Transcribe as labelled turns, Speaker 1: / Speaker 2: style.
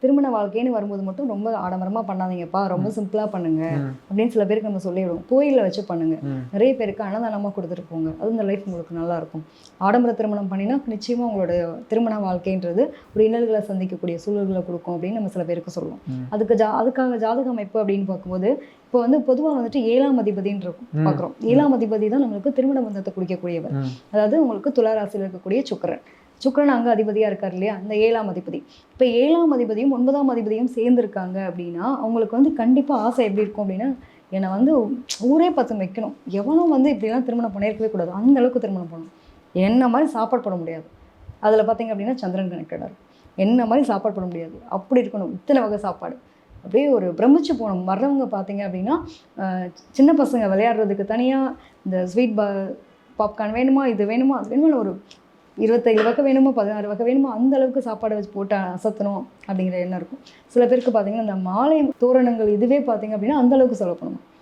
Speaker 1: திருமண வாழ்க்கைன்னு வரும்போது மட்டும் ரொம்ப ஆடம்பரமாக பண்ணாதீங்கப்பா, ரொம்ப சிம்பிளாக பண்ணுங்க அப்படின்னு சில பேருக்கு நம்ம சொல்லிவிடுவோம். கோயிலில் வச்சு பண்ணுங்க, நிறைய பேருக்கு அன்னதானமாக கொடுத்துட்டு போங்க, அது இந்த லைஃப் உங்களுக்கு நல்லாயிருக்கும். ஆடம்பர திருமணம் பண்ணினா நிச்சயமாக உங்களோட திருமண வாழ்க்கைன்றது ஒரு இன்னல்களை சந்திக்கக்கூடிய சூழல்களை கொடுக்கும் அப்படின்னு நம்ம சில பேருக்கு சொல்லுவோம். அதுக்காக ஜாதக அமைப்பு அப்படின்னு பார்க்கும்போது இப்போ வந்து பொதுவாக வந்துட்டு 7ஆம் அதிபதின்னு இருக்கும் பார்க்குறோம். 7ஆம் அதிபதி தான் நம்மளுக்கு திருமண பந்தத்தை குறிக்கக்கூடியவர். அதாவது உங்களுக்கு துலா ராசியில் இருக்கக்கூடிய சுக்கிரன் அங்கே அதிபதியாக இருக்கார் இல்லையா, இந்த 7ஆம் அதிபதி. இப்போ 7ஆம் அதிபதியும் 9ஆம் அதிபதியும் சேர்ந்துருக்காங்க அப்படின்னா அவங்களுக்கு வந்து கண்டிப்பாக ஆசை எப்படி இருக்கும் அப்படின்னா, என்னை வந்து ஊரே பார்த்து வைக்கணும், எவனும் வந்து இப்படிலாம் திருமணம் பண்ணியிருக்கவே கூடாது, அந்த அளவுக்கு திருமணம் பண்ணணும். என்ன மாதிரி சாப்பாடு போட முடியாது, அதில் பார்த்தீங்க அப்படின்னா சந்திரன் கணக்கிடார், என்ன மாதிரி சாப்பாடு போட முடியாது, அப்படி இருக்கணும், இத்தனை வகை சாப்பாடு, அப்படியே ஒரு பிரமிச்சு போகணும். வர்றவங்க பார்த்தீங்க அப்படின்னா சின்ன பசங்க விளையாடுறதுக்கு தனியாக இந்த ஸ்வீட் பாப்கார்ன் வேணுமா, இது வேணுமா, அது வேணுமா, ஒரு 25 வகை வேணுமா, 16 வகை வேணுமா, அந்த அளவுக்கு சாப்பாடை வச்சு போட்டு அசத்தணும் அப்படிங்கிற எண்ணம் இருக்கும். சில பேருக்கு பார்த்தீங்கன்னா இந்த மாலை தோரணங்கள் இதுவே பார்த்தீங்க அப்படின்னா அந்த அளவுக்கு செலவு பண்ணுவோம்.